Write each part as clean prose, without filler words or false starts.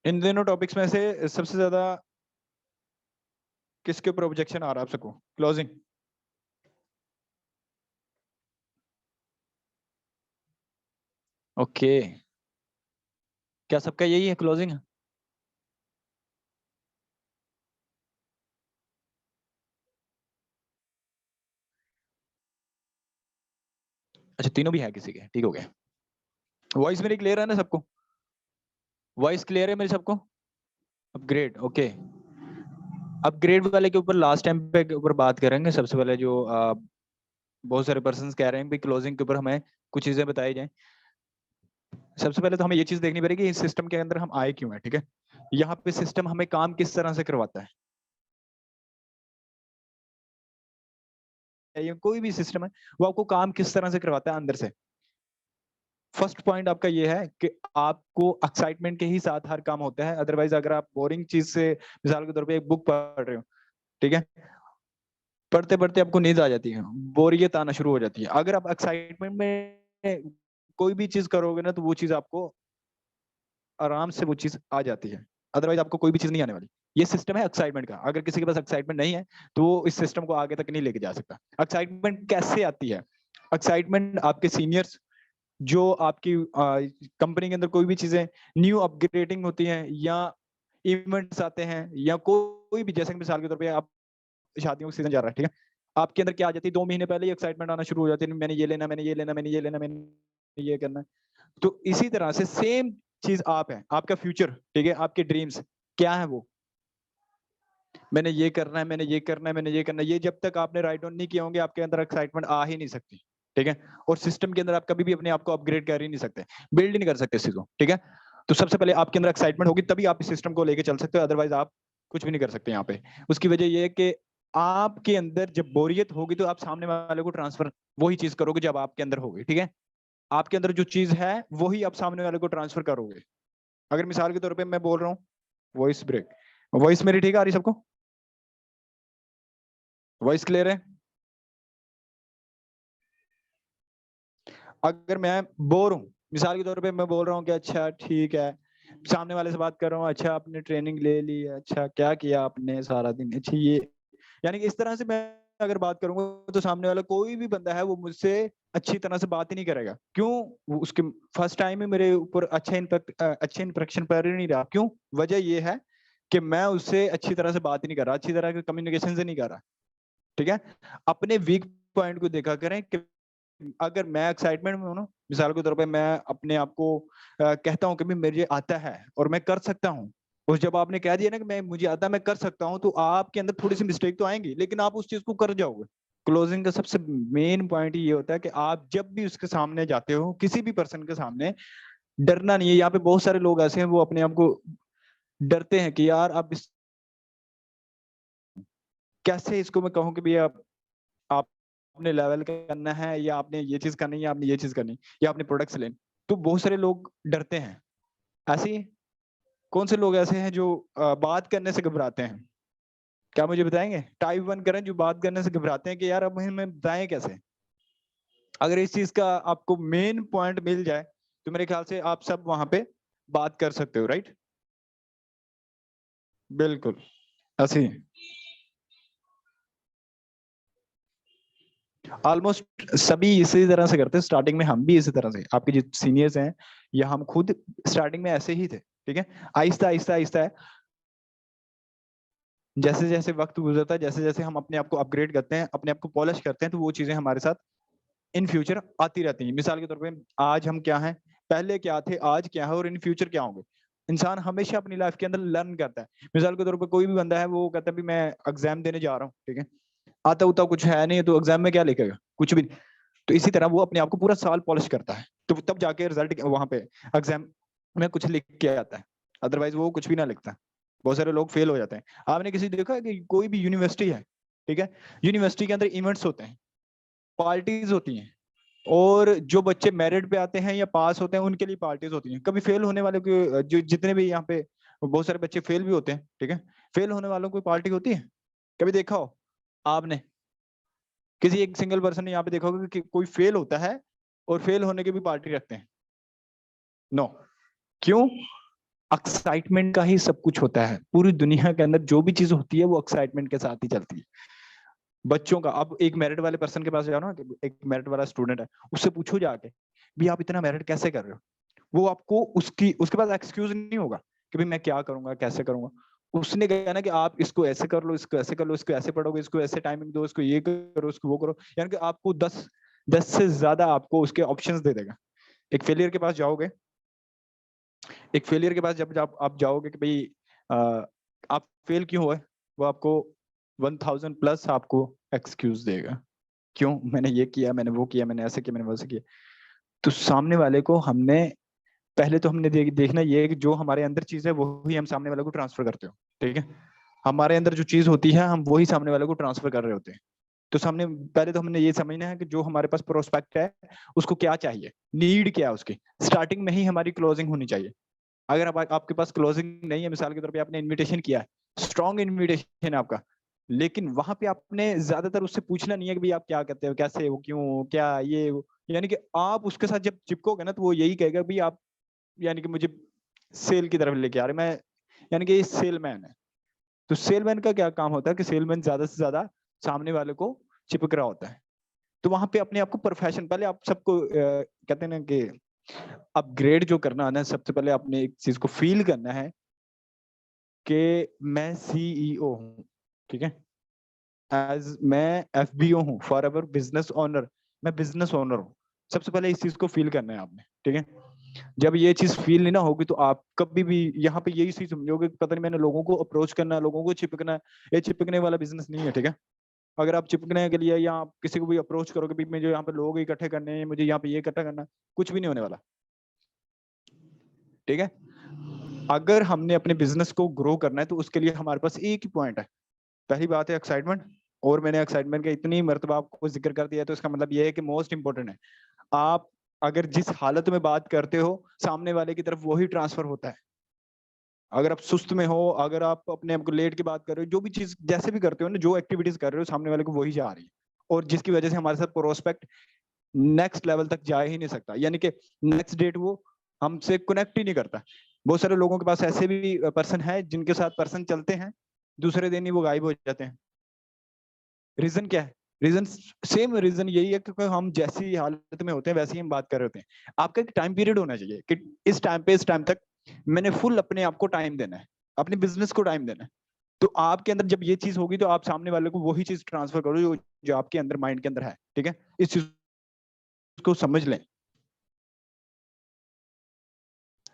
इन दोनों टॉपिक्स में से सबसे ज्यादा किसके ऊपर ऑब्जेक्शन आ रहा है आप सबको? क्लोजिंग। ओके, क्या सबका यही है क्लोजिंग? अच्छा, तीनों भी है किसी के, ठीक हो गया। वॉइस मेरी क्लियर है ना सबको? वॉइस क्लियर है मेरी सबको? Upgrade, okay. अपग्रेड वाले के ऊपर लास्ट टाइम पे ऊपर बात करेंगे। सबसे पहले जो बहुत सारे पर्सन्स कह रहे हैं कि क्लोजिंग के ऊपर हमें कुछ चीजें बताई जाएं। सबसे पहले तो हमें ये चीज देखनी पड़ेगी इस सिस्टम के अंदर हम आए क्यों हैं, ठीक है? यहाँ पे सिस्टम हमें काम किस तरह से करवाता है? ये कोई भी सिस्टम है, वो आपको काम किस तरह से करवाता है अंदर से। फर्स्ट पॉइंट आपका ये है कि आपको एक्साइटमेंट के ही साथ हर काम होता है। अदरवाइज अगर आप बोरिंग चीज से, मिसाल के तौर पे एक बुक पढ़ रहे हो, ठीक है, पढ़ते पढ़ते आपको नींद आ जाती है, बोरियत आना शुरू हो जाती है। अगर आप एक्साइटमेंट में कोई भी चीज करोगे ना, तो वो चीज आपको आराम से वो चीज आ जाती है। अदरवाइज आपको कोई भी चीज नहीं आने वाली। ये सिस्टम है एक्साइटमेंट का। अगर किसी के पास एक्साइटमेंट नहीं है, तो वो इस सिस्टम को आगे तक नहीं लेके जा सकता। एक्साइटमेंट कैसे आती है? एक्साइटमेंट आपके सीनियर्स, जो आपकी कंपनी के अंदर कोई भी चीजें न्यू अपग्रेडिंग होती हैं, या इवेंट्स आते हैं, या कोई भी, जैसे मिसाल के तौर पे आप शादियों का सीजन जा रहा है, ठीक है, आपके अंदर क्या आ जाती है, 2 महीने पहले ही एक्साइटमेंट आना शुरू हो जाती है, मैंने ये लेना, मैंने ये लेना, मैंने ये लेना, मैंने ये करना है। तो इसी तरह से सेम चीज आप है, आपका फ्यूचर, ठीक है, आपके ड्रीम्स क्या है वो, मैंने ये करना है, मैंने ये करना है, मैंने ये करना है, ये जब तक आपने राइट डाउन नहीं किए होंगे, आपके अंदर एक्साइटमेंट आ ही नहीं सकती, ठीक है? और सिस्टम के अंदर आप कभी भी अपने आप को अपग्रेड कर ही नहीं सकते, बिल्ड ही नहीं कर सकते इस चीज को, ठीक है? तो सबसे पहले आपके अंदर एक्साइटमेंट होगी, तभी आप इस सिस्टम को लेके चल सकते हो, अदरवाइज आप कुछ भी नहीं कर सकते यहाँ पे। उसकी वजह ये है कि आपके अंदर जब बोरियत होगी, तो आप सामने वाले को ट्रांसफर वही चीज करोगे जब आपके अंदर होगी, ठीक है? आपके अंदर जो चीज है वही आप सामने वाले को ट्रांसफर करोगे। अगर मिसाल के तौर पे मैं बोल रहा हूँ, वॉइस ब्रेक, वॉइस मेरी ठीक आ रही सबको? वॉइस क्लियर है? अगर मैं बोर हूँ, मिसाल के तौर पे मैं बोल रहा हूँ कि अच्छा ठीक है, सामने वाले से बात कर रहा हूँ, अच्छा आपने ट्रेनिंग ले ली है, अच्छा क्या किया आपने सारा दिन, अच्छा ये, यानी कि इस तरह से मैं अगर बात करूंगा, तो सामने वाला कोई भी बंदा है वो मुझसे अच्छी तरह से बात ही नहीं करेगा। क्यों? वो उसके फर्स्ट टाइम ही मेरे ऊपर अच्छे इंप्रेशन पर ही नहीं रहा। क्यों? वजह ये है कि मैं उससे अच्छी तरह से बात ही नहीं कर रहा, अच्छी तरह के कम्युनिकेशन से नहीं कर रहा, ठीक है? अपने वीक पॉइंट को देखा करें कि अगर मैं एक्साइटमेंट में हूं ना, मिसाल के तौर पे मैं अपने आप को कहता हूँ कि भी मुझे आता है और मैं कर सकता हूँ, और जब आपने कह दिया ना कि मैं मुझे आता है, मैं कर सकता हूँ, तो आपके अंदर थोड़ी सी मिस्टेक तो आएंगी, लेकिन आप उस चीज को कर जाओगे। क्लोजिंग का सबसे मेन पॉइंट ये होता है कि आप जब भी उसके सामने जाते हो, किसी भी पर्सन के सामने, डरना नहीं है। यहाँ पे बहुत सारे लोग ऐसे हैं, वो अपने आप को डरते हैं कि यार अब कैसे इसको मैं कहूँ कि भैया आपने लेवल करना है, या आपने ये चीज करनी है, या आपने ये चीज करनी है, या आपने प्रोडक्ट्स लेने। तो बहुत सारे लोग डरते हैं। ऐसे ही कौन से लोग ऐसे हैं जो बात करने से घबराते हैं? क्या मुझे बताएंगे? टाइप 1 करें जो बात करने से घबराते हैं कि यार अब हमें बताएं कैसे। अगर इस चीज का आपको मेन पॉइंट मिल जाए, तो मेरे ख्याल से आप सब वहां पे बात कर सकते हो, राइट? बिल्कुल ऐसे ही ऑलमोस्ट सभी इसी तरह से करते हैं। स्टार्टिंग में हम भी इसी तरह से, आपके जो सीनियर्स हैं या हम खुद स्टार्टिंग में ऐसे ही थे, ठीक है? आहिस्ता आहिस्ता आहिस्ता जैसे जैसे वक्त गुजरता है, जैसे जैसे हम अपने आप को अपग्रेड करते हैं, अपने आप को पॉलिश करते हैं, तो वो चीजें हमारे साथ इन फ्यूचर आती रहती हैं। मिसाल के तौर पे आज हम क्या हैं, पहले क्या थे, आज क्या है, और इन फ्यूचर क्या होंगे। इंसान हमेशा अपनी लाइफ के अंदर लर्न करता है। मिसाल के तौर पर कोई भी बंदा है, वो कहता है भी मैं एग्जाम देने जा रहा हूँ, ठीक है, आता उता कुछ है नहीं, तो एग्जाम में क्या लिखेगा? कुछ भी नहीं। तो इसी तरह वो अपने आप को पूरा साल पॉलिश करता है, तो तब जाके रिजल्ट वहां पे एग्जाम में कुछ लिख के आता है। अदरवाइज वो कुछ भी ना लिखता। बहुत सारे लोग फेल हो जाते हैं। आपने किसी देखा है कि कोई भी यूनिवर्सिटी है, ठीक है, यूनिवर्सिटी के अंदर इवेंट्स होते हैं, पार्टीज होती हैं, और जो बच्चे मेरिट पे आते हैं या पास होते हैं, उनके लिए पार्टीज होती हैं। कभी फेल होने वाले के जो जितने भी यहाँ पे बहुत सारे बच्चे फेल भी होते हैं, ठीक है, फेल होने वालों को पार्टी होती है? कभी देखा हो आपने? किसी एक सिंगल पर्सन ने यहाँ पे देखा होगा कि कोई फेल होता है और फेल होने की भी पार्टी रखते हैं? नो। क्यों? एक्साइटमेंट का ही सब कुछ होता है। पूरी दुनिया के अंदर जो भी चीज होती है वो एक्साइटमेंट के साथ ही चलती है। बच्चों का, अब एक मेरिट वाले पर्सन के पास जाओ ना, एक मेरिट वाला स्टूडेंट है, उससे पूछो जाके भी आप इतना मेरिट कैसे कर रहे हो, वो आपको उसके पास एक्सक्यूज नहीं होगा कि भाई मैं क्या करूंगा कैसे करूंगा। उसने कहा ना कि आप इसको ऐसे कर लो, इसको ऐसे कर लो, इसको ऐसे पढ़ोगे, इसको ऐसे टाइमिंग दो, इसको ये करो, इसको वो करो, यानी कि आपको 10 से ज्यादा आपको उसके ऑप्शंस दे देगा। एक फेलियर के पास जाओगे, एक फेलियर के पास जब आप जाओगे कि भाई आप फेल क्यों हुए, वो आपको 1000 प्लस आपको एक्सक्यूज देगा। क्यों, मैंने ये किया, मैंने वो किया, मैंने ऐसे किया, मैंने वैसे किया। तो सामने वाले को हमने पहले तो हमने देखना ये है कि जो हमारे अंदर चीज है वो ही हम सामने वाले को ट्रांसफर करते हो। ठीक है, हमारे अंदर जो चीज होती है हम वही सामने वाले को ट्रांसफर कर रहे होते हैं। तो सामने पहले तो हमने ये समझना है कि जो हमारे पास प्रोस्पेक्ट है उसको क्या चाहिए, नीड क्या है उसकी, स्टार्टिंग में ही हमारी क्लोजिंग होनी चाहिए। अगर आपके पास क्लोजिंग नहीं है, मिसाल के तौर पे आपने इनविटेशन किया है, स्ट्रॉन्ग इनविटेशन है आपका, लेकिन वहां पे आपने ज्यादातर उससे पूछना नहीं है कि भाई आप क्या करते हो, कैसे हो, क्यों, क्या ये वो। यानी कि आप उसके साथ जब चिपकोगे ना तो वो यही कहेगा भाई आप, यानी कि मुझे सेल की तरफ लेके आ रहे, मैं यानी कि ये सेलमैन है। तो सेलमैन का क्या काम होता है कि सेलमैन ज्यादा से ज्यादा सामने वाले को चिपक रहा होता है। तो वहां पे अपने आप को प्रोफेशन, पहले आप सबको कहते हैं ना कि अपग्रेड जो करना है ना, सबसे पहले आपने एक चीज को फील करना है कि मैं सीईओ हूँ। ठीक है, एज मैं एफबीओ हूँ, फॉर एवर बिजनेस ओनर, मैं बिजनेस ओनर हूँ। सबसे पहले इस चीज को फील करना है आपने। ठीक है, जब ये चीज फील नहीं ना होगी तो आप कभी भी यहाँ पे यही चीज समझोगे पता नहीं मैंने लोगों को अप्रोच करना है, लोगों को चिपकना है। ये चिपकने वाला बिजनेस नहीं है। ठीक है, अगर आप चिपकने के लिए या आप किसी को भी अप्रोच करोगे भी मुझे यहाँ पे लोग इकट्ठे करने हैं, मुझे यहाँ पे ये इकट्ठा करना है, कुछ भी नहीं होने वाला। ठीक है, अगर हमने अपने बिजनेस को ग्रो करना है तो उसके लिए हमारे पास एक ही पॉइंट है। पहली बात है एक्साइटमेंट, और मैंने एक्साइटमेंट का इतनी मर्तबा आपको जिक्र कर दिया है तो इसका मतलब ये है कि मोस्ट इंपॉर्टेंट है। आप अगर जिस हालत में बात करते हो सामने वाले की तरफ वही ट्रांसफर होता है। अगर आप सुस्त में हो, अगर आप अपने आप को लेट की बात कर रहे हो, जो भी चीज जैसे भी करते हो ना, जो एक्टिविटीज कर रहे हो सामने वाले को वही जा रही है, और जिसकी वजह से हमारे साथ प्रोस्पेक्ट नेक्स्ट लेवल तक जा ही नहीं सकता, यानी कि नेक्स्ट डेट वो हमसे कनेक्ट ही नहीं करता। बहुत सारे लोगों के पास ऐसे भी पर्सन है जिनके साथ पर्सन चलते हैं, दूसरे दिन ही वो गायब हो जाते हैं। रीजन क्या है, रीजन सेम रीजन यही है क्योंकि हम जैसी हालत में होते हैं वैसे ही हम बात कर रहे होते हैं। आपका एक टाइम पीरियड होना चाहिए कि इस टाइम पे इस टाइम तक मैंने फुल अपने आप को टाइम देना है, अपने बिजनेस को टाइम देना है। तो आपके अंदर जब ये चीज होगी तो आप सामने वाले को वही चीज ट्रांसफर करो जो आपके अंदर माइंड के अंदर है। ठीक है, इस चीज को समझ लें।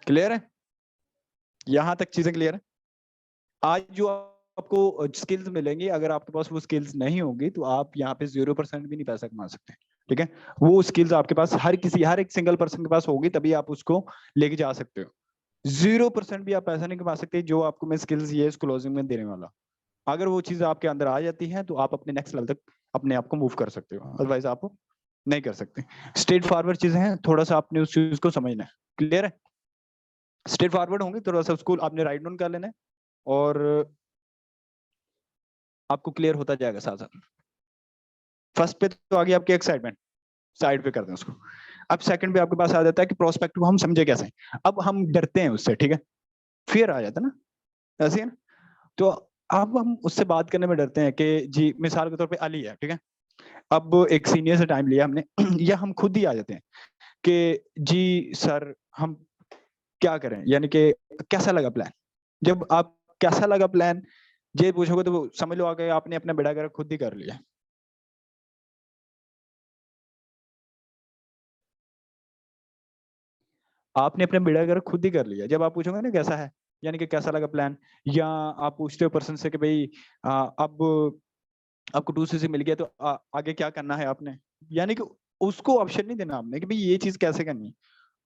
क्लियर है, यहां तक चीजें क्लियर है। आज जो आपको स्किल्स मिलेंगी, अगर आपके पास वो स्किल्स नहीं होगी तो आप यहाँ पे 0% भी नहीं पैसा कमा सकते। ठीक है, वो स्किल्स आपके पास हर एक सिंगल पर्सन के पास होगी, तभी आप उसको लेके जा सकते हो। 0% भी आप पैसा नहीं कमा सकते जो आपको मैं स्किल्स ये क्लोजिंग में देने वाला। अगर वो चीज आपके अंदर आ जाती है तो आप अपने नेक्स्ट लेवल तक अपने आप को मूव कर सकते हो, अदरवाइज आप नहीं कर सकते। स्ट्रेट फॉरवर्ड चीजें हैं, थोड़ा सा आपने उस चीज को समझना है। क्लियर है, स्ट्रेट फॉरवर्ड होंगे, थोड़ा सा उसको आपने राइट डाउन कर लेना है और आपको क्लियर होता जाएगा साथ साथ। फर्स्ट पे तो आ गई आपकी एक्साइटमेंट, साइड पे कर दें उसको। अब सेकंड पे आपके पास आ जाता है कि प्रोस्पेक्ट को हम समझे कैसे। अब हम डरते हैं उससे, ठीक है, फियर आ जाता है ना, ऐसे है ना। तो अब हम उससे बात करने में डरते हैं कि जी, मिसाल के तौर पे अली है, ठीक है, अब एक सीनियर से टाइम लिया हमने या हम खुद ही आ जाते हैं कि जी सर हम क्या करें, यानी कि कैसा लगा प्लान। जब आप कैसा लगा प्लान ये पूछोगे तो वो समझ लो आ गए आपने अपना बेड़ा गर्क खुद ही कर लिया। आपने अपना बेड़ा गर्क खुद ही कर लिया जब आप पूछोगे ना कैसा है, यानी कि कैसा लगा प्लान। या आप पूछते हो पर्सन से कि भाई अब आपको 2 CC मिल गया तो आगे क्या करना है आपने, यानी कि उसको ऑप्शन नहीं देना आपने कि भाई ये चीज कैसे करनी है।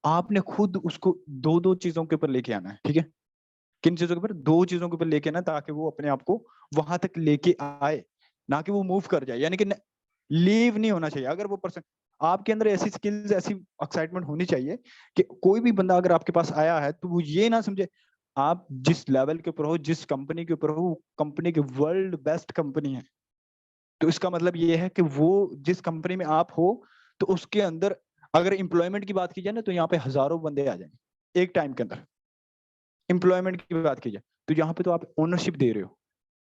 आपने खुद उसको दो दो चीजों के ऊपर लेके आना है। ठीक है, किन चीजों के ऊपर, दो चीजों के ऊपर लेके आना, ताकि वो अपने आप को वहां तक लेके आए, ना कि वो मूव कर जाए, यानी कि लीव नहीं होना चाहिए। अगर वो पर्सन आपके अंदर ऐसी स्किल्स, ऐसी एक्साइटमेंट होनी चाहिए कि कोई भी बंदा अगर आपके पास आया है तो वो ये ना समझे आप जिस लेवल के ऊपर हो, जिस कंपनी के ऊपर हो, वो कंपनी की वर्ल्ड बेस्ट कंपनी है। तो इसका मतलब ये है कि वो जिस कंपनी में आप हो तो उसके अंदर अगर एम्प्लॉयमेंट की बात की जाए ना तो यहाँ पे हजारों बंदे आ जाएंगे एक टाइम के अंदर। एम्प्लॉयमेंट की बात कीजिए, तो यहाँ पे तो आप ओनरशिप दे रहे हो,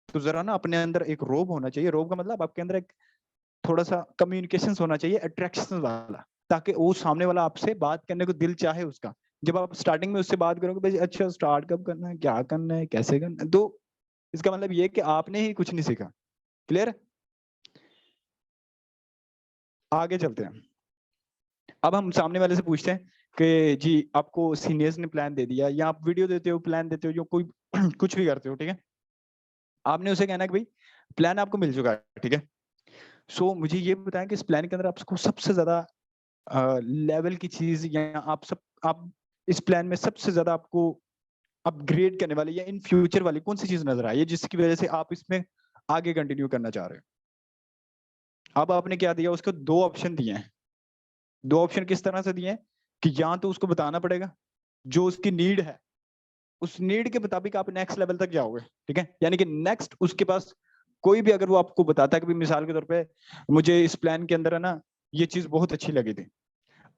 तो जरा ना अपने अंदर एक रोब होना चाहिए। रोब का मतलब आपके अंदर एक थोड़ा सा कम्युनिकेशन होना चाहिए, अट्रैक्शन वाला, ताकि वो सामने वाला आपसे बात करने को दिल चाहे उसका। जब आप स्टार्टिंग में उससे बात करोगे, भाई अच्छा स्टार्ट कब करना है, क्या करना है, कैसे करना है, तो इसका मतलब ये कि आपने ही कुछ नहीं सीखा। क्लियर? आगे चलते हैं। अब हम सामने वाले से पूछते हैं कि जी आपको सीनियर्स ने प्लान दे दिया, या आप वीडियो देते हो, प्लान देते हो, जो कोई कुछ भी करते हो, ठीक है, आपने उसे कहना है कि भाई प्लान आपको मिल चुका है, ठीक है, सो मुझे ये बताएं कि इस प्लान के अंदर आपको सबसे ज्यादा लेवल की चीज, या आप इस प्लान में सबसे ज्यादा आपको अपग्रेड करने वाली या इन फ्यूचर वाली कौन सी चीज नजर आई है, जिसकी वजह से आप इसमें आगे कंटिन्यू करना चाह रहे हो। अब आपने क्या दिया, उसको दो ऑप्शन दिए हैं। दो ऑप्शन किस तरह से दिए हैं कि या तो उसको बताना पड़ेगा जो उसकी नीड है, उस नीड के मुताबिक आप नेक्स्ट लेवल तक जाओगे, ठीक है, यानी कि नेक्स्ट उसके पास कोई भी अगर वो आपको बताता है कि मिसाल के तौर पे मुझे इस प्लान के अंदर है ना ये चीज बहुत अच्छी लगी थी,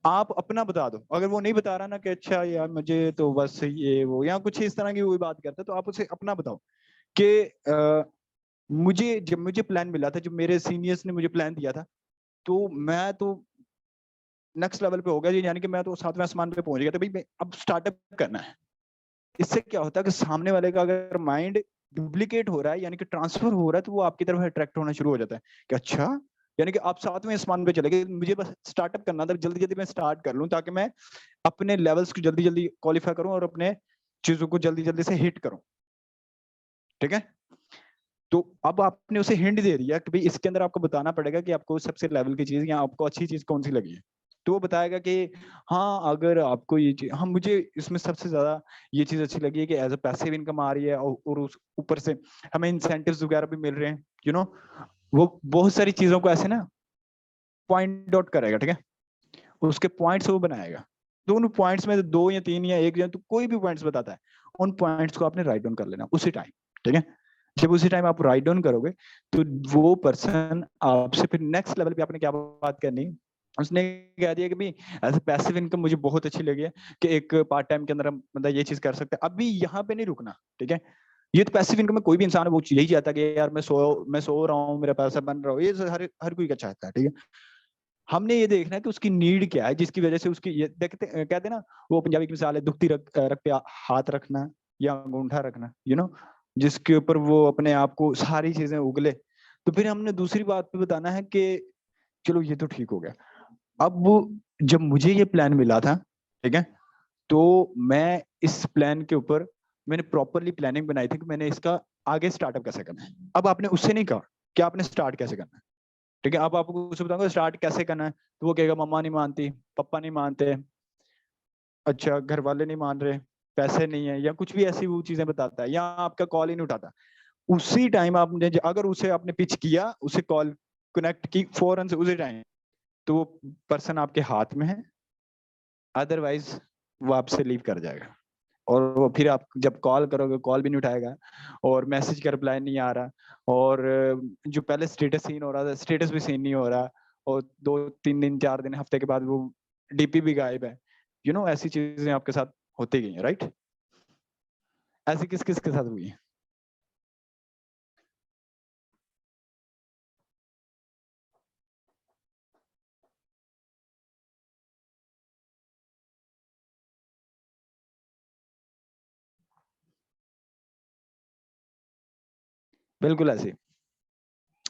आप अपना बता दो। अगर वो नहीं बता रहा ना कि अच्छा यार मुझे तो बस ये वो या कुछ इस तरह की कोई बात करता है, तो आप उसे अपना बताओ कि मुझे जब मुझे प्लान मिला था, जब मेरे सीनियर्स ने मुझे प्लान दिया था, तो मैं तो नेक्स्ट लेवल पे हो गया जी, यानी कि मैं तो सातवें आसमान पे पहुंच गया था, भाई अब स्टार्टअप करना है। इससे क्या होता है कि सामने वाले का अगर माइंड डुप्लीकेट हो रहा है, यानी कि ट्रांसफर हो रहा है, तो वो आपकी तरफ अट्रैक्ट होना शुरू हो जाता है कि अच्छा, यानी कि आप सातवें आसमान पे चले गए, मुझे बस स्टार्टअप करना था, जल्दी जल्दी मैं स्टार्ट कर लूं ताकि मैं अपने लेवल्स को जल्दी जल्दी क्वालिफाई करूं और अपने चीजों को जल्दी जल्दी से हिट करूं, ठीक है। तो अब आपने उसे हिंट दे दिया कि भाई इसके अंदर आपको बताना पड़ेगा कि आपको सबसे लेवल की चीज या आपको अच्छी चीज कौन सी लगी है। तो वो बताएगा कि हाँ अगर आपको ये चीज, हाँ मुझे इसमें सबसे ज्यादा ये चीज अच्छी लगी है कि एज अ पैसिव इनकम आ रही है, और उस ऊपर से हमें इंसेंटिव्स वगैरह भी मिल रहे हैं, यू नो। वो बहुत सारी चीजों को ऐसे ना पॉइंट आउट करेगा, ठीक है, उसके पॉइंट्स वो बनाएगा। दोनों पॉइंट्स में दो या तीन या एक, या तो कोई भी पॉइंट्स बताता है, उन पॉइंट्स को आपने राइट डाउन कर लेना उसी टाइम, ठीक है। जब उसी टाइम आप राइट डाउन करोगे, तो वो पर्सन आपसे फिर नेक्स्ट लेवल पे आपने क्या बात करनी, उसने कह दिया कि भाई एज पैसिव इनकम मुझे बहुत अच्छी लगी है कि एक पार्ट टाइम के अंदर हम मतलब ये चीज कर सकते हैं। अभी यहाँ पे नहीं रुकना, ठीक है। ये तो पैसिव इनकम में कोई भी इंसान है वो यही चाहता है कि यार मैं सो रहा हूँ, मेरा पैसा बन रहा हो, ये हर हर कोई का चाहता है, ठीक है। हमने ये देखना है कि उसकी नीड क्या है, जिसकी वजह से उसकी ये देखते कहते हैं ना, वो पंजाबी की मिसाल है, दुखती रग पे हाथ रखना या अंगूठा रखना, जिसके ऊपर वो अपने आप को सारी चीजें उगले। तो फिर हमने दूसरी बात पे बताना है कि चलो ये तो ठीक हो गया, अब वो जब मुझे ये प्लान मिला था, ठीक है, तो मैं इस प्लान के ऊपर मैंने प्रॉपरली प्लानिंग बनाई थी कि मैंने इसका आगे स्टार्टअप कैसे करना है। अब आपने उससे नहीं कहा कि आपने स्टार्ट कैसे करना है, ठीक है। अब आपको उसे बताऊंगा स्टार्ट कैसे करना है, तो वो कहेगा मम्मा नहीं मानती, पापा नहीं मानते, अच्छा घर वाले नहीं मान रहे, पैसे नहीं है, या कुछ भी ऐसी वो चीजें बताता है, या आपका कॉल ही नहीं उठाता। उसी टाइम आपने अगर उसे आपने पिच किया, उसे कॉल कनेक्ट की फौरन से उसी टाइम, तो वो पर्सन आपके हाथ में है, अदरवाइज वो आपसे लीव कर जाएगा। और वो फिर आप जब कॉल करोगे कॉल भी नहीं उठाएगा, और मैसेज का रिप्लाई नहीं आ रहा, और जो पहले स्टेटस सीन हो रहा था स्टेटस भी सीन नहीं हो रहा, और 2 3 दिन 4 दिन हफ्ते के बाद वो डीपी भी गायब है। ऐसी चीजें आपके साथ होती गई हैं, राइट? ऐसी किस किस के साथ हुई है? बिल्कुल ऐसी।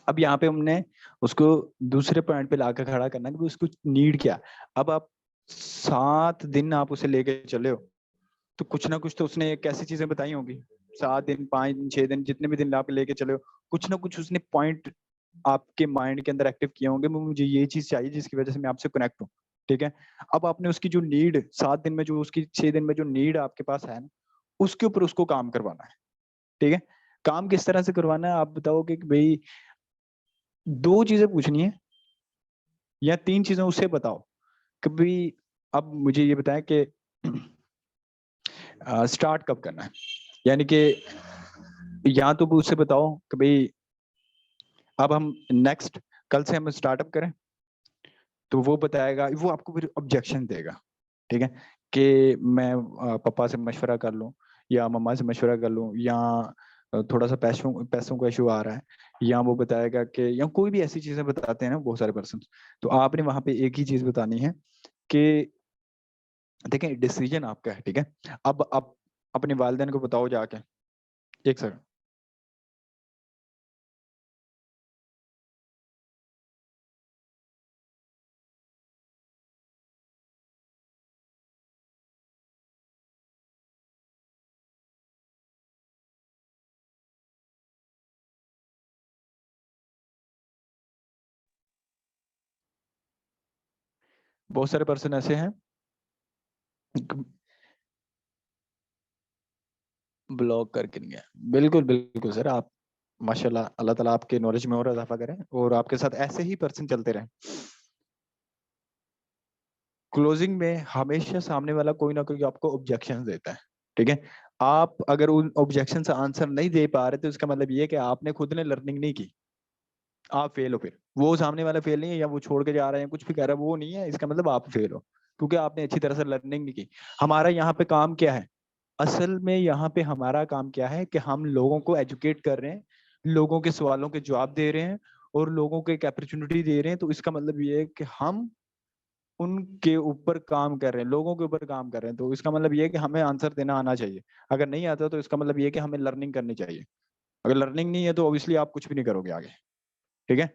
अब यहाँ पे हमने उसको दूसरे पॉइंट पे लाकर खड़ा करना कि उसको नीड क्या। अब आप 7 दिन आप उसे लेके चले हो, तो कुछ ना कुछ तो उसने कैसी चीजें बताई होंगी। 7 दिन 5 दिन 6 दिन जितने भी दिन आप लेके चले हो, कुछ ना कुछ उसने पॉइंट आपके माइंड के अंदर एक्टिव किए होंगे, मुझे ये चीज चाहिए जिसकी वजह से मैं आपसे कनेक्ट हूँ, ठीक है। अब आपने उसकी जो नीड 7 दिन में, जो उसकी 6 दिन में जो नीड आपके पास है ना, उसके ऊपर उसको काम करवाना है, ठीक है। काम किस तरह से करवाना है, आप बताओगे कि भाई 2 चीजें पूछनी है या 3 चीजें उससे बताओ कि भाई अब मुझे ये बताएं कि स्टार्ट कब करना है, यानी कि या तो उससे बताओ कि भाई अब हम नेक्स्ट कल से हम स्टार्टअप करें, तो वो बताएगा, वो आपको फिर ऑब्जेक्शन देगा, ठीक है, कि मैं पापा से मशवरा कर लूं, या मम्मा से मशवरा कर लूं, या थोड़ा सा पैसों का इशू आ रहा है, या वो बताएगा कि, या कोई भी ऐसी चीजें बताते हैं ना बहुत सारे पर्सन, तो आपने वहां पे एक ही चीज बतानी है कि देखें डिसीजन आपका है, ठीक है। अब आप अपने वालिदैन को बताओ जाके, एक सेकंड। बहुत सारे पर्सन ऐसे हैं, ब्लॉक करके नहीं है। बिल्कुल बिल्कुल सर, आप माशाल्लाह, अल्लाह ताला आपके नॉलेज में और इजाफा करें और आपके साथ ऐसे ही पर्सन चलते रहें। क्लोजिंग में हमेशा सामने वाला कोई ना कोई आपको ऑब्जेक्शन देता है, ठीक है। आप अगर उन ऑब्जेक्शन से आंसर नहीं दे पा रहे तो इसका मतलब ये है कि आपने खुद ने लर्निंग नहीं की, आप फेल हो। फिर वो सामने वाला फेल नहीं है, या वो छोड़ के जा रहे हैं कुछ भी कह रहा है, वो नहीं है, इसका मतलब आप फेल हो, क्योंकि आपने अच्छी तरह से लर्निंग नहीं की। हमारा यहाँ पे काम क्या है, असल में यहाँ पे हमारा काम क्या है कि हम लोगों को एजुकेट कर रहे हैं, लोगों के सवालों के जवाब दे रहे हैं और लोगों को एक अपॉर्चुनिटी दे रहे हैं। तो इसका मतलब ये है कि हम उनके ऊपर काम कर रहे हैं, लोगों के ऊपर काम कर रहे हैं। तो इसका मतलब ये है कि हमें आंसर देना आना चाहिए। अगर नहीं आता तो इसका मतलब ये है कि हमें लर्निंग करनी चाहिए। अगर लर्निंग नहीं है तो ऑब्वियसली आप कुछ भी नहीं करोगे आगे, ठीक है।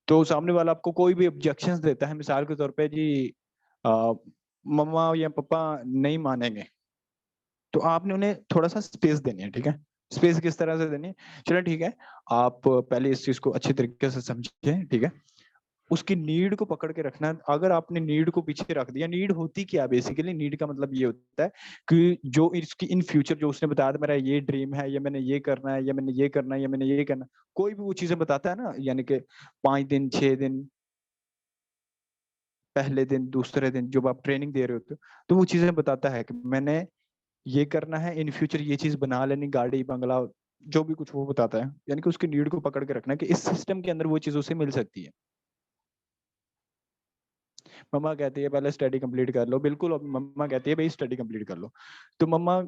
तो सामने वाला आपको कोई भी ऑब्जेक्शंस देता है, मिसाल के तौर पे जी मम्मा या पापा नहीं मानेंगे, तो आपने उन्हें थोड़ा सा स्पेस देनी है, ठीक है। स्पेस किस तरह से देनी है, चलो ठीक है, आप पहले इस चीज को अच्छे तरीके से समझें, ठीक है। उसकी नीड को पकड़ के रखना है। अगर आपने नीड को पीछे रख दिया, नीड होती क्या बेसिकली, नीड का मतलब ये होता है कि जो इसकी इन फ्यूचर जो उसने बताया था मेरा ये ड्रीम है, या मैंने ये करना है, या मैंने ये करना है, या मैंने ये करना, कोई भी वो चीजें बताता है ना, यानी कि 5 दिन 6 दिन, पहले दिन दूसरे दिन जब आप ट्रेनिंग दे रहे होते हो, तो वो चीजें बताता है कि मैंने ये करना है, इन फ्यूचर ये चीज बना लेनी, गाड़ी बंगला, जो भी कुछ वो बताता है। यानी कि उसकी नीड को पकड़ के रखना है कि इस सिस्टम के अंदर वो चीज उसे मिल सकती है। मम्मा कहती है पहले स्टडी कंप्लीट कर लो, बिल्कुल। अब मम्मा कहती है भाई स्टडी कंप्लीट कर लो, तो मम्मा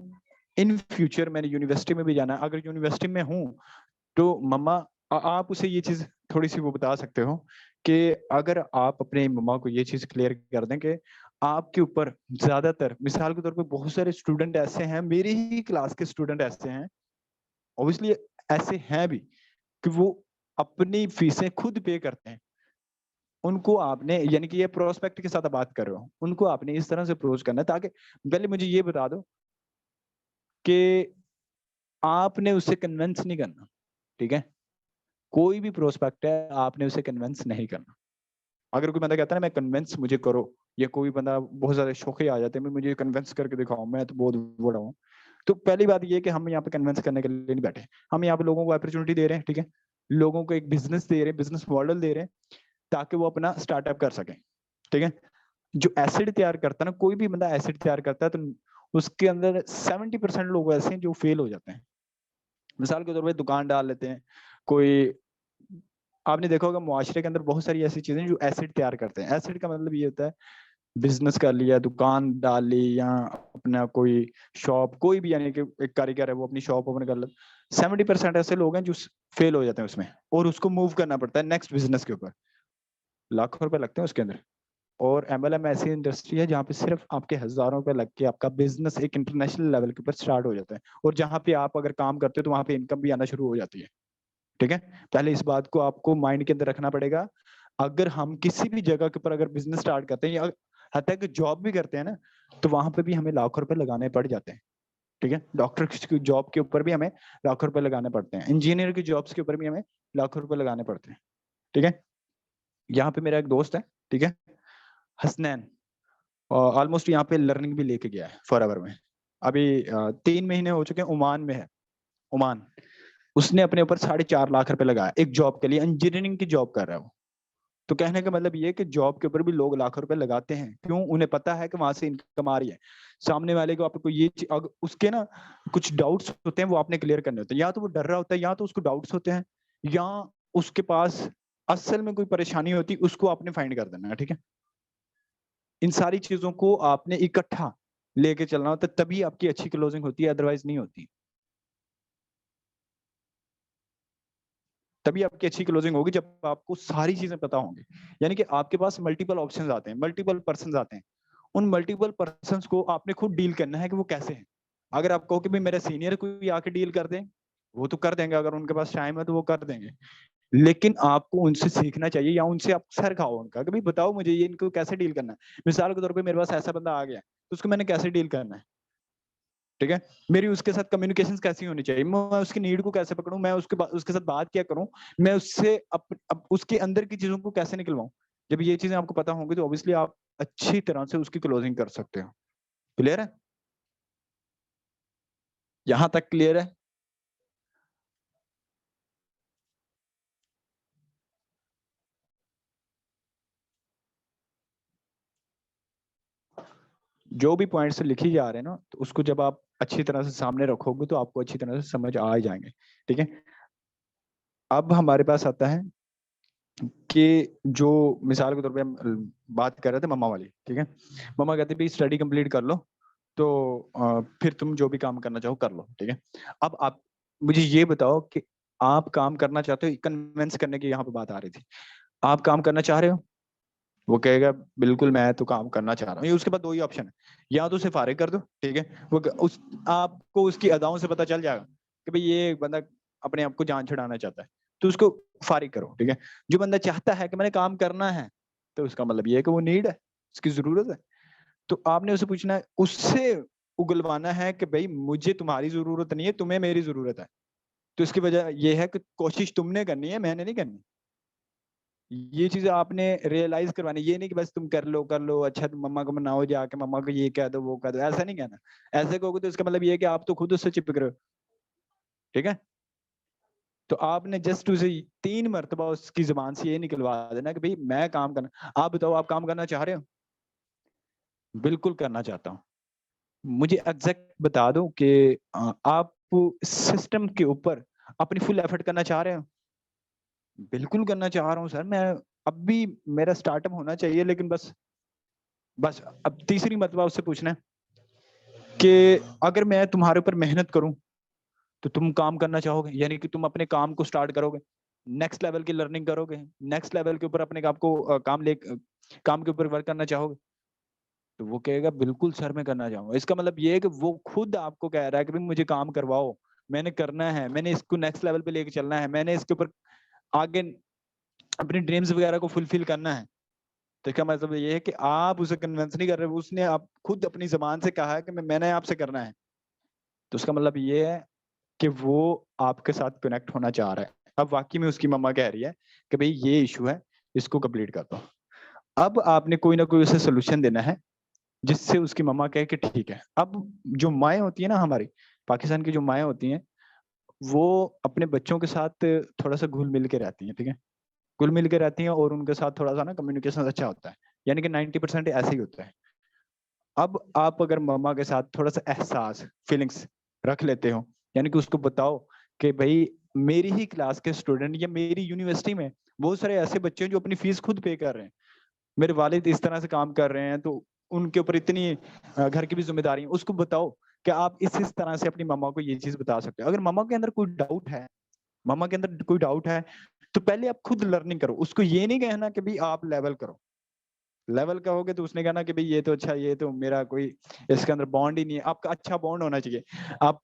इन फ्यूचर मैंने यूनिवर्सिटी में भी जाना है, अगर यूनिवर्सिटी में हूँ तो मम्मा आप उसे ये चीज थोड़ी सी वो बता सकते हो कि अगर आप अपने मम्मा को ये चीज क्लियर कर दें कि आपके ऊपर ज्यादातर, मिसाल के तौर पे बहुत सारे स्टूडेंट ऐसे हैं, मेरी ही क्लास के स्टूडेंट ऐसे हैं, ऑब्वियसली ऐसे हैं भी, कि वो अपनी फीसें खुद पे करते हैं। उनको आपने, यानी कि ये प्रोस्पेक्ट के साथ बात कर रहे हो, उनको आपने इस तरह से अप्रोच करना है ताकि पहले मुझे ये बता दो कि आपने उसे कन्विंस नहीं करना, ठीक है। कोई भी प्रोस्पेक्ट है, आपने उसे कन्विंस नहीं करना। अगर कोई बंदा कहता है ना मैं कन्विंस मुझे करो, या कोई बंदा बहुत ज्यादा शौक आ जाते हैं मुझे कन्विंस करके दिखाओ, मैं तो बहुत बड़ा हूँ, तो पहली बात ये है कि हम यहाँ पे कन्विंस करने के लिए नहीं बैठे। हम यहाँ पे लोगों को अपॉर्चुनिटी दे रहे हैं, ठीक है। लोगों को एक बिजनेस दे रहे हैं, बिजनेस मॉडल दे रहे हैं ताकि वो अपना स्टार्टअप कर सकें, ठीक है। जो एसिड तैयार करता है ना, कोई भी बंदा एसिड तैयार करता है तो उसके अंदर 70% लोग ऐसे हैं जो फेल हो जाते हैं। मिसाल के तौर पे दुकान डाल लेते हैं कोई, आपने देखा होगा मुआशरे के अंदर बहुत सारी ऐसी चीजें जो एसिड तैयार करते हैं। एसिड का मतलब ये होता है बिजनेस कर लिया, दुकान डाल ली, या अपना कोई शॉप, कोई भी, यानी कि एक कारीगर है वो अपनी शॉप ओपन कर ले, 70% ऐसे लोग हैं जो फेल हो जाते हैं उसमें, और उसको मूव करना पड़ता है नेक्स्ट बिजनेस के ऊपर। लाखों रुपए लगते हैं उसके अंदर। और एमएलएम ऐसी इंडस्ट्री है जहाँ पे सिर्फ आपके हजारों रुपए लग के आपका बिजनेस एक इंटरनेशनल लेवल के ऊपर स्टार्ट हो जाता है, और जहाँ पे आप अगर काम करते हो तो वहाँ पे इनकम भी आना शुरू हो जाती है, ठीक है। पहले इस बात को आपको माइंड के अंदर रखना पड़ेगा। अगर हम किसी भी जगह के ऊपर अगर बिजनेस स्टार्ट करते हैं, या हत्या कि जॉब भी करते हैं ना, तो वहां पे भी हमें लाखों रुपए लगाने पड़ जाते हैं, ठीक है। डॉक्टर की जॉब के ऊपर भी हमें लाखों रुपए लगाने पड़ते हैं, इंजीनियर की जॉब्स के ऊपर भी हमें लाखों रुपए लगाने पड़ते हैं, ठीक है। यहाँ पे मेरा एक दोस्त है, ठीक है, हसनैन, ऑलमोस्ट यहाँ पे लर्निंग भी लेके गया है फॉरएवर में। अभी 3 महीने हो चुके हैं, ओमान में है, ओमान। उसने अपने ऊपर 4.5 लाख रुपए लगाया एक जॉब के लिए, इंजीनियरिंग की जॉब कर रहा है वो। तो कहने का मतलब ये है कि जॉब के ऊपर भी लोग लाखों रुपए लगाते हैं, क्यों? उन्हें पता है कि वहां से इनकम आ रही है। सामने वाले को आपको ये उसके ना कुछ डाउट्स होते हैं, वो आपने क्लियर करने होते हैं। या तो वो डर रहा होता है, या तो उसको डाउट्स होते हैं, या उसके पास असल में कोई परेशानी होती, उसको आपने फाइंड कर देना है, ठीक है। इन सारी चीजों को आपने इकट्ठा लेके चलना होता है, तभी आपकी अच्छी क्लोजिंग होती है, अदरवाइज नहीं होती। तभी आपकी अच्छी क्लोजिंग होगी जब आपको सारी चीजें पता होंगी। यानी कि आपके पास मल्टीपल ऑप्शंस आते हैं, मल्टीपल पर्संस आते हैं, उन मल्टीपल पर्संस को आपने खुद डील करना है कि वो कैसे हैं। अगर आप कहो कि भाई मेरे सीनियर कोई आके डील कर दें, वो तो कर देंगे, अगर उनके पास टाइम है तो वो कर देंगे। लेकिन आपको उनसे सीखना चाहिए, या उनसे आप सर खाओ उनका कि भाई बताओ मुझे ये इनको कैसे डील करना है। मिसाल के तौर पे मेरे पास ऐसा बंदा आ गया, तो उसको मैंने कैसे डील करना है, ठीक है। मेरी उसके साथ कम्युनिकेशन कैसी होनी चाहिए, मैं उसकी नीड को कैसे पकड़ूं, मैं उसके साथ बात क्या करूं, मैं उससे उसके अंदर की चीजों को कैसे निकलवाऊं। जब ये चीजें आपको पता होंगी तो ऑब्वियसली आप अच्छी तरह से उसकी क्लोजिंग कर सकते हो। क्लियर है? यहां तक क्लियर है? जो भी पॉइंट्स लिखी जा रहे हैं ना, तो उसको जब आप अच्छी तरह से सामने रखोगे तो आपको अच्छी तरह से समझ आ ही जाएंगे। ठीक है। अब हमारे पास आता है कि जो मिसाल के तौर पे हम बात कर रहे थे मम्मा वाली, ठीक है। मम्मा कहती भाई स्टडी कंप्लीट कर लो, तो फिर तुम जो भी काम करना चाहो कर लो, ठीक है। अब आप मुझे ये बताओ कि आप काम करना चाहते हो, कन्विंस करने की यहाँ पे बात आ रही थी, आप काम करना चाह रहे हो? वो कहेगा बिल्कुल मैं तो काम करना चाह रहा हूँ। ये उसके बाद दो ही ऑप्शन है, या तो उसे फारिग कर दो, ठीक है। उस आपको उसकी अदाओं से पता चल जाएगा कि भाई ये बंदा अपने आप को जान छुड़ाना चाहता है, तो उसको फारिग करो, ठीक है। जो बंदा चाहता है कि मैंने काम करना है, तो उसका मतलब ये है कि वो नीड है, उसकी जरूरत है। तो आपने उसे पूछना है, उससे उगलवाना है कि भाई मुझे तुम्हारी जरूरत नहीं है, तुम्हें मेरी जरूरत है। तो इसकी वजह ये है कि कोशिश तुमने करनी है, मैंने नहीं करनी। ये चीजें आपने रियलाइज करवानी, ये नहीं कि बस तुम कर लो, अच्छा तुम मम्मा को मनाओ जाके, मम्मा को ये कह दो वो कह दो, ऐसा नहीं कहना। ऐसे कहोगे तो इसका मतलब ये है कि आप तो खुद उससे चिपक रहे हो, ठीक है। तो आपने जस्ट उसे 3 मरतबा उसकी जुबान से ये निकलवा देना कि भाई मैं काम करना, आप बताओ आप काम करना चाह रहे हो? बिल्कुल करना चाहता हूँ। मुझे एग्जैक्ट बता दो कि आप सिस्टम के ऊपर अपनी फुल एफर्ट करना चाह रहे हो? बिल्कुल करना चाह रहा हूँ सर, मैं अब भी मेरा स्टार्टअप होना चाहिए, लेकिन बस अब तीसरी मरतबा उससे पूछना है कि अगर मैं तुम्हारे ऊपर मेहनत करूं तो तुम काम करना चाहोगे, यानी कि तुम अपने काम को स्टार्ट करोगे, नेक्स्ट लेवल की लर्निंग करोगे, नेक्स्ट लेवल के ऊपर अपने आप को काम के ऊपर वर्क करना चाहोगे? तो वो कहेगा बिल्कुल सर मैं करना चाहूंगा। इसका मतलब ये है कि वो खुद आपको कह रहा है कि भाई मुझे काम करवाओ, मैंने करना है, मैंने इसको नेक्स्ट लेवल पे लेके चलना है, मैंने इसके ऊपर आगे अपनी ड्रीम्स वगैरह को फुलफिल करना है। तो इसका मतलब ये है कि आप उसे कन्विंस नहीं कर रहे, उसने आप खुद अपनी जबान से कहा है कि मैंने आपसे करना है। तो उसका मतलब ये है कि वो आपके साथ कनेक्ट होना चाह रहा है। अब वाकई में उसकी मम्मा कह रही है कि भाई ये इशू है, इसको कंप्लीट कर दो। अब आपने कोई ना कोई उसे सोल्यूशन देना है जिससे उसकी मम्मा कहे कि ठीक है। अब जो माएँ होती है ना हमारी, पाकिस्तान की जो माएँ होती हैं, वो अपने बच्चों के साथ थोड़ा सा घुल मिल के रहती हैं, ठीक है। घुल मिल के रहती हैं और उनके साथ थोड़ा सा ना कम्युनिकेशन अच्छा होता है, यानी कि 90% ऐसे ही होता है। अब आप अगर मम्मा के साथ थोड़ा सा एहसास फीलिंग्स रख लेते हो, यानी कि उसको बताओ कि भाई मेरी ही क्लास के स्टूडेंट या मेरी यूनिवर्सिटी में बहुत सारे ऐसे बच्चे हैं जो अपनी फीस खुद पे कर रहे हैं, मेरे वालिद इस तरह से काम कर रहे हैं, तो उनके ऊपर इतनी घर की भी जिम्मेदारी है। उसको बताओ कि आप इस तरह से अपनी मम्मा को ये चीज बता सकते हो। अगर मम्मा के अंदर कोई डाउट है, मम्मा के अंदर कोई डाउट है, तो पहले आप खुद लर्निंग करो। उसको ये नहीं कहना कि भाई आप लेवल करो, लेवल कहोगे तो उसने कहना कि भाई ये तो अच्छा, ये तो मेरा कोई इसके अंदर बॉन्ड ही नहीं है। आपका अच्छा बॉन्ड होना चाहिए, आप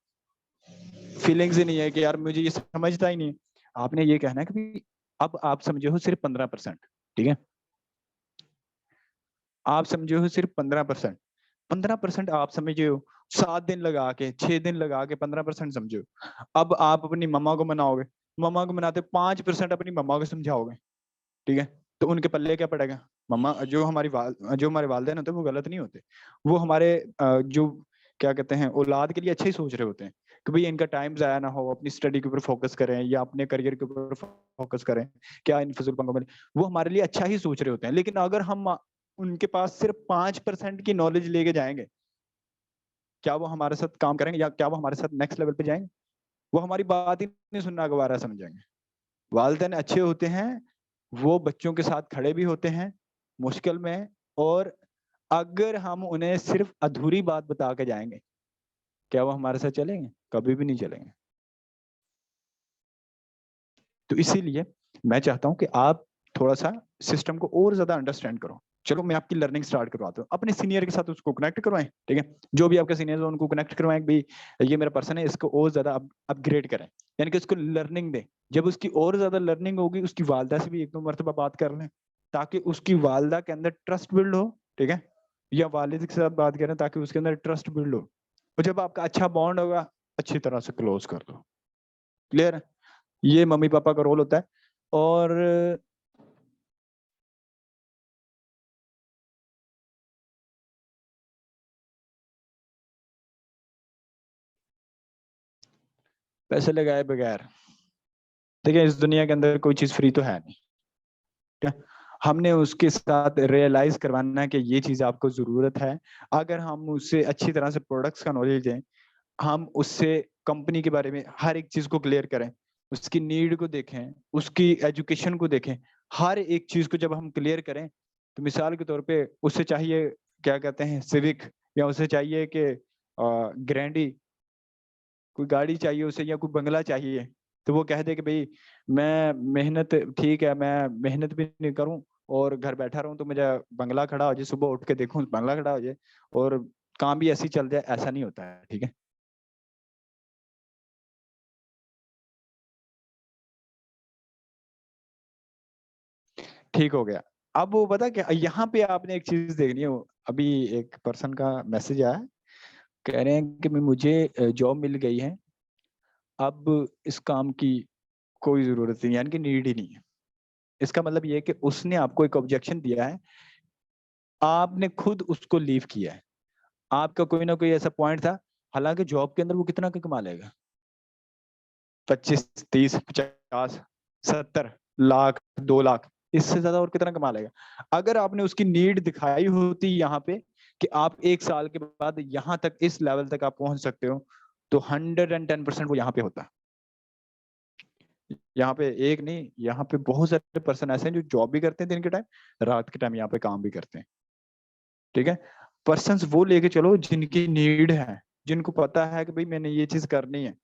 फीलिंग्स ही नहीं है कि यार मुझे ये समझता ही नहीं है। आपने ये कहना है कि भाई अब आप समझे हो सिर्फ 15%, ठीक है। आप समझे हो सिर्फ 15%, 15% आप समझे हो, 7 दिन लगा के 6 दिन लगा के 15% समझे हो। अब आप अपनी मम्मा को मनाओगे, मम्मा को मनाते 5% अपनी मम्मा को समझाओगे, ठीक है। तो उनके पल्ले क्या पड़ेगा? मम्मा जो हमारे वालिदैन होते हैं वो गलत नहीं होते, वो हमारे जो क्या कहते हैं औलाद के लिए अच्छा ही सोच रहे होते हैं कि भाई इनका टाइम जाया ना हो, अपनी स्टडी के ऊपर फोकस करें या अपने करियर के ऊपर फोकस करें, क्या इन फिजूल पंगों में। वो हमारे लिए अच्छा ही सोच रहे होते हैं। लेकिन अगर हम उनके पास सिर्फ 5% की नॉलेज लेके जाएंगे, क्या वो हमारे साथ काम करेंगे या क्या वो हमारे साथ नेक्स्ट लेवल पे जाएंगे? वो हमारी बात ही नहीं सुनना गवारा समझेंगे। वालिदैन अच्छे होते हैं, वो बच्चों के साथ खड़े भी होते हैं मुश्किल में, और अगर हम उन्हें सिर्फ अधूरी बात बता के जाएंगे, क्या वो हमारे साथ चलेंगे? कभी भी नहीं चलेंगे। तो इसीलिए मैं चाहता हूं कि आप थोड़ा सा सिस्टम को और ज्यादा अंडरस्टैंड करो। चलो मैं आपकी लर्निंग स्टार्ट करवाता हूँ, अपने सीनियर के साथ उसको कनेक्ट करवाएं, ठीक है? जो भी आपका सीनियर है उनको कनेक्ट करवाएं, भाई ये मेरा पर्सन है, इसको और ज्यादा अपग्रेड करें, यानी कि उसको लर्निंग दें। जब उसकी और ज्यादा लर्निंग होगी, उसकी वालदा से भी एक दो मरतबा बात कर लें, ताकि उसकी वालदा के अंदर ट्रस्ट बिल्ड हो, ठीक है? या वालिद के साथ बात करें ताकि उसके अंदर ट्रस्ट बिल्ड हो। और जब आपका अच्छा बॉन्ड होगा, अच्छी तरह से क्लोज कर दो। क्लियर है? ये मम्मी पापा का रोल होता है। और पैसे लगाए बगैर, देखिए इस दुनिया के अंदर कोई चीज फ्री तो है नहीं, ठीक है? हमने उसके साथ रियलाइज करवाना है कि ये चीज आपको जरूरत है। अगर हम उससे अच्छी तरह से प्रोडक्ट्स का नॉलेज दें, हम उससे कंपनी के बारे में हर एक चीज को क्लियर करें, उसकी नीड को देखें, उसकी एजुकेशन को देखें, हर एक चीज को जब हम क्लियर करें, तो मिसाल के तौर पे उससे चाहिए क्या कहते हैं सिविक, या उसे चाहिए कि ग्रैंडी कोई गाड़ी चाहिए उसे, या कोई बंगला चाहिए, तो वो कह दे कि भाई मैं मेहनत, ठीक है मैं मेहनत भी नहीं करूं और घर बैठा रहूं तो मुझे बंगला खड़ा हो जाए, सुबह उठ के देखूं बंगला खड़ा हो जाए और काम भी ऐसे ही चल जाए, ऐसा नहीं होता है, ठीक है? ठीक हो गया। अब वो बता क्या, यहाँ पे आपने एक चीज देखनी है, अभी एक पर्सन का मैसेज आया, कह रहे हैं कि मैं मुझे जॉब मिल गई है, अब इस काम की कोई जरूरत नहीं, यानी कि नीड ही नहीं है। इसका मतलब ये है कि उसने आपको एक ऑब्जेक्शन दिया है, आपने खुद उसको लीव किया है, आपका कोई ना कोई ऐसा पॉइंट था। हालांकि जॉब के अंदर वो कितना का कमा लेगा, 25, 30, 50, 70 लाख, 2 लाख, इससे ज्यादा और कितना कमा लेगा? अगर आपने उसकी नीड दिखाई होती यहाँ पे कि आप 1 साल के बाद यहाँ तक इस लेवल तक आप पहुंच सकते हो, तो 110% वो यहाँ पे होता। यहाँ पे एक नहीं, यहाँ पे बहुत सारे पर्सन ऐसे हैं जो जॉब भी करते हैं दिन के टाइम, रात के टाइम यहाँ पे काम भी करते हैं, ठीक है? पर्सन्स वो लेके चलो जिनकी नीड है, जिनको पता है कि भाई मैंने ये चीज करनी है,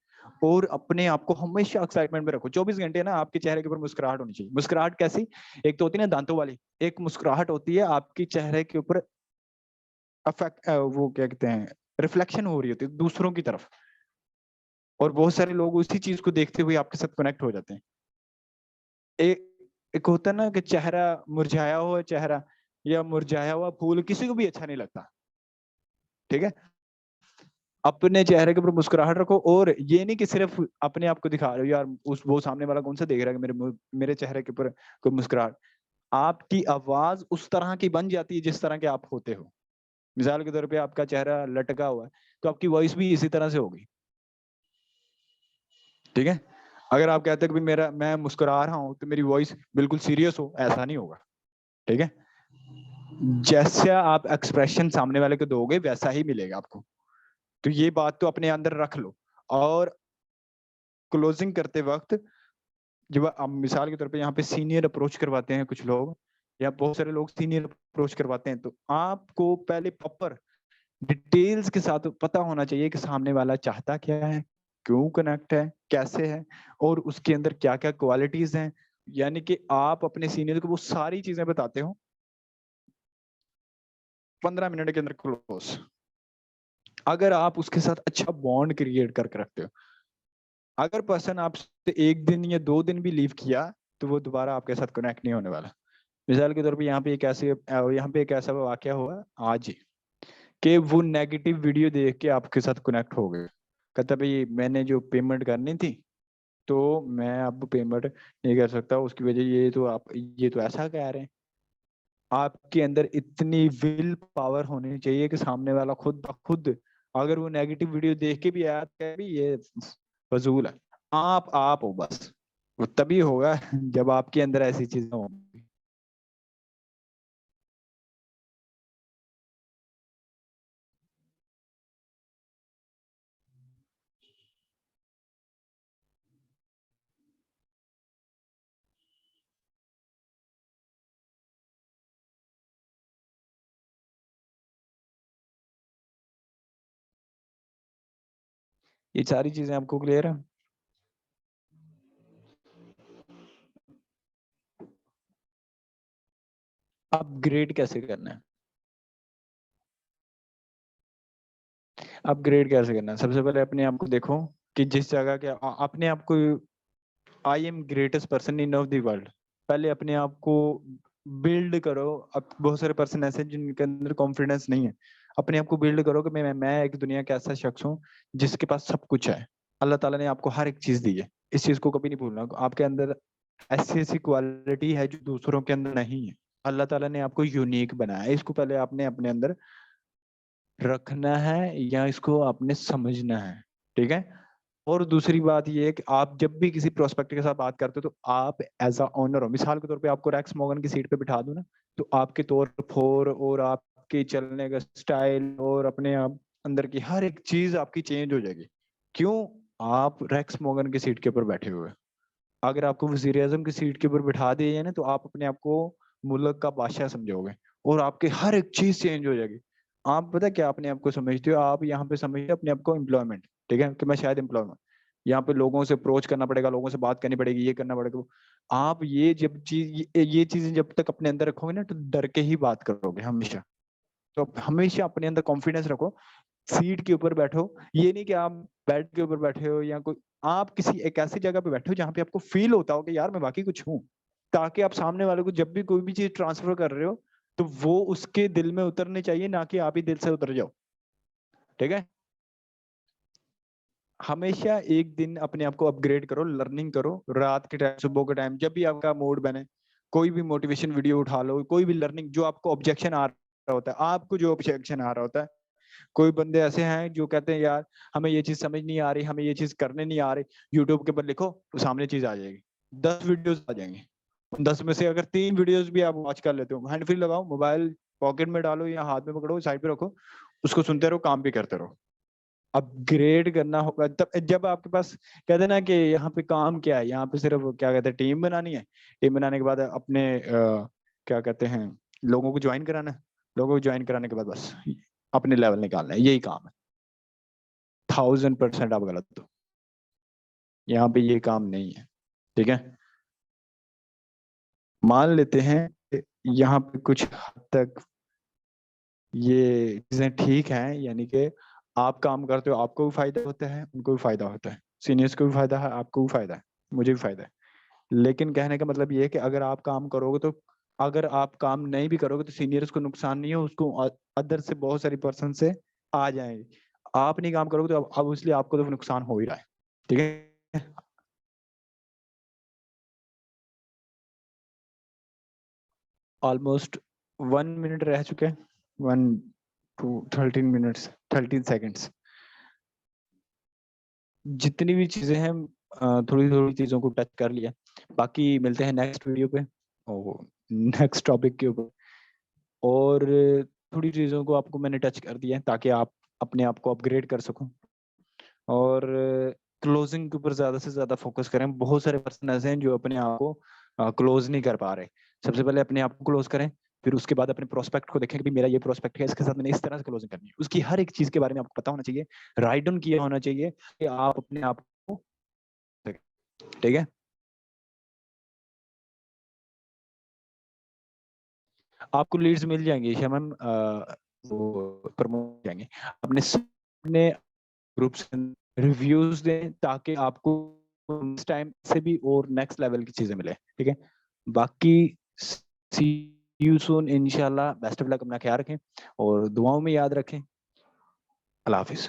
और अपने आप को हमेशा एक्साइटमेंट में रखो। 24 घंटे ना आपके चेहरे के ऊपर मुस्कुराहट होनी चाहिए। मुस्कुराहट कैसी? एक तो होती है ना दांतों वाली, एक मुस्कुराहट होती है आपकी चेहरे के ऊपर अफेक्ट, वो क्या कहते हैं, रिफ्लेक्शन हो रही होती है दूसरों की तरफ, और बहुत सारे लोग उसी चीज को देखते हुए आपके साथ कनेक्ट हो जाते हैं। एक एक होता है ना कि चेहरा, मुरझाया हुआ चेहरा या मुरझाया हुआ फूल किसी को भी अच्छा नहीं लगता, ठीक है? अपने चेहरे के ऊपर मुस्कुराहट रखो, और ये नहीं कि सिर्फ अपने आप को दिखा रहे हो यार, उस वो सामने वाला कौन सा देख रहा है कि मेरे चेहरे के ऊपर कोई मुस्कुराहट। आपकी आवाज उस तरह की बन जाती है जिस तरह के आप होते हो। मिसाल के तौर पे आपका चेहरा लटका हुआ है, तो आपकी वॉइस भी इसी तरह से होगी, ठीक है? अगर आप कहते हैं कि मेरा मैं मुस्कुरा रहा हूँ तो मेरी वॉइस बिल्कुल सीरियस हो, ऐसा नहीं होगा, ठीक है? जैसा आप एक्सप्रेशन सामने वाले को दोगे वैसा ही मिलेगा आपको। तो ये बात तो अपने अंदर रख लो। और क्लोजिंग करते वक्त, जब आप मिसाल के तौर पे यहाँ पे सीनियर अप्रोच करवाते हैं कुछ लोग, या बहुत सारे लोग सीनियर अप्रोच करवाते हैं, तो आपको पहले प्रॉपर डिटेल्स के साथ पता होना चाहिए कि सामने वाला चाहता क्या है, क्यों कनेक्ट है, कैसे है, और उसके अंदर क्या क्या क्वालिटीज हैं। यानी कि आप अपने सीनियर को वो सारी चीजें बताते हो, 15 मिनट के अंदर क्लोज। अगर आप उसके साथ अच्छा बॉन्ड क्रिएट करके रखते हो, अगर पर्सन आपसे 1 दिन या 2 दिन भी लीव किया, तो वो दोबारा आपके साथ कनेक्ट नहीं होने वाला। मिसाल के तौर पे यहाँ पे एक ऐसा वाक्य हुआ आज ही, कि वो नेगेटिव वीडियो देख के आपके साथ कनेक्ट हो गए। कहता भाई मैंने जो पेमेंट करनी थी, तो मैं अब पेमेंट नहीं कर सकता, उसकी वजह ये तो आप ये तो ऐसा कह रहे हैं। आपके अंदर इतनी विल पावर होनी चाहिए कि सामने वाला खुद ब खुद, अगर वो नेगेटिव वीडियो देख के भी आया तो भी ये फजूल है, आप हो बस। वो तभी होगा जब आपके अंदर ऐसी चीजें होंगी। ये सारी चीजें आपको क्लियर है? अपग्रेड कैसे करना है? अपग्रेड कैसे करना है? सबसे पहले अपने आप को देखो कि जिस जगह के अपने आप को, I am greatest person in of the world, पहले अपने आप को बिल्ड करो। अब बहुत सारे पर्सन ऐसे हैं जिनके अंदर कॉन्फिडेंस नहीं है। अपने आप को बिल्ड करो कि मैं एक दुनिया का ऐसा शख्स हूँ जिसके पास सब कुछ है। अल्लाह ताला ने आपको हर एक चीज दी है, इस चीज को कभी नहीं भूलना। आपके अंदर ऐसी ऐसी क्वालिटी है जो दूसरों के अंदर नहीं है। अल्लाह ताला ने आपको यूनिक बनाया है, इसको पहले आपने अपने अंदर रखना है या इसको आपने समझना है। ठीक है। और दूसरी बात ये है कि आप जब भी किसी प्रोस्पेक्ट के साथ बात करते हो तो आप एज अ ऑनर हो। मिसाल के तौर पे आपको रैक्स मॉर्गन की सीट पे बिठा दूं ना, तो आपके तौर फोर और आपके चलने का स्टाइल और अपने आप अंदर की हर एक चीज आपकी चेंज हो जाएगी। क्यों? आप रैक्स मॉर्गन की सीट के ऊपर बैठे हुए हैं। अगर आपको वजीर आजम की सीट के ऊपर बिठा दिया जाए ना, तो आप अपने आप को मुल्क का बादशाह समझोगे और आपके हर एक चीज चेंज हो जाएगी। आप पता क्या अपने आप को समझते हो? आप यहाँ पे समझते हो अपने आप को एम्प्लॉयमेंट। ठीक है, कि मैं शायद एम्प्लॉय हूँ। यहाँ पे लोगों से अप्रोच करना पड़ेगा, लोगों से बात करनी पड़ेगी, ये करना पड़ेगा। आप ये जब चीज ये चीजें जब तक अपने अंदर रखोगे ना, तो डर के ही बात करोगे हमेशा। तो हमेशा अपने अंदर कॉन्फिडेंस रखो। सीट के ऊपर बैठो, ये नहीं कि आप बेड के ऊपर बैठे हो या कोई, आप किसी एक ऐसी जगह पे बैठो जहां पे आपको फील होता हो कि यार मैं बाकी कुछ हूँ। ताकि आप सामने वाले को जब भी कोई भी चीज ट्रांसफर कर रहे हो, तो वो उसके दिल में उतरनी चाहिए, ना कि आप ही दिल से उतर जाओ। ठीक है। हमेशा एक दिन अपने आप को अपग्रेड करो, लर्निंग करो। रात के टाइम, सुबह के टाइम, जब भी आपका मूड बने, कोई भी मोटिवेशन वीडियो उठा लो, कोई भी लर्निंग जो आपको ऑब्जेक्शन आ रहा होता है, आपको जो ऑब्जेक्शन आ रहा होता है। कोई बंदे ऐसे हैं जो कहते हैं यार हमें ये चीज समझ नहीं आ रही, हमें ये चीज करने नहीं आ रही। यूट्यूब के ऊपर लिखो तो सामने चीज आ जाएगी। 10 वीडियोस आ जाएंगे। उन 10 में से अगर 3 वीडियोस भी आप वॉच कर लेते हो, हैंड फ्री लगाओ, मोबाइल पॉकेट में डालो या हाथ में पकड़ो, साइड पे रखो, उसको सुनते रहो, काम भी करते रहो। अपग्रेड करना होगा तब जब आपके पास, कहते हैं ना कि यहाँ पे काम क्या है, यहाँ पे सिर्फ क्या कहते हैं, टीम बनानी है। टीम बनाने के बाद अपने क्या कहते हैं, लोगों को ज्वाइन कराना है। लोगों को ज्वाइन कराने के बाद बस अपने लेवल निकालना है, यही काम है। 1000% आप गलत हो, यहाँ पे ये काम नहीं है। ठीक है। मान लेते हैं कि यहाँ पे कुछ हद तक ये चीजें ठीक हैं, यानी कि आप काम करते हो, आपको भी फायदा होता है, उनको भी फायदा होता है, सीनियर्स को भी फायदा है, आपको भी फायदा है, मुझे भी फायदा है। लेकिन कहने का मतलब ये है कि अगर आप काम करोगे तो, अगर आप काम नहीं भी करोगे तो सीनियर्स को नुकसान नहीं है, उसको अदर से बहुत सारी पर्सन से आ जाएंगे। आप नहीं काम करोगे तो अब इसलिए आपको तो नुकसान हो ही रहा है। ठीक है। ऑलमोस्ट 1 मिनट रह चुके हैं। 1 to 13 मिनट्स, 13 सेकेंड्स। जितनी भी चीजें हैं थोड़ी थोड़ी चीजों को टच कर लिया। बाकी मिलते हैं नेक्स्ट वीडियो पे और नेक्स्ट टॉपिक के ऊपर। और थोड़ी चीजों को आपको मैंने टच कर दिया है ताकि आप अपने आप को अपग्रेड कर सको। और क्लोजिंग के ऊपर ज्यादा से ज्यादा फोकस करें। बहुत सारे पर्सन ऐसे हैं जो अपने आप को क्लोज नहीं कर पा रहे। सबसे पहले अपने आप को क्लोज करें, फिर उसके बाद अपने प्रोस्पेक्ट को देखें कि मेरा ये प्रोस्पेक्ट है, इसके साथ मैंने इस तरह से क्लोजिंग करनी है। उसकी हर एक चीज के बारे में आपको पता होना चाहिए, राइट डाउन किया होना चाहिए कि आप अपने आप को। ठीक है। आपको लीड्स मिल जाएंगी शमन, वो प्रमोट जाएंगे। अपने ग्रुप से रिव्यूज दें ताकि आपको नेक्स्ट टाइम से भी और नेक्स्ट लेवल की चीजें मिले। ठीक है। बाकी सी यू सून इंशाल्लाह। बेस्ट ऑफ लक, अपना ख्याल रखें और दुआओं में याद रखें। अल्लाह हाफिज।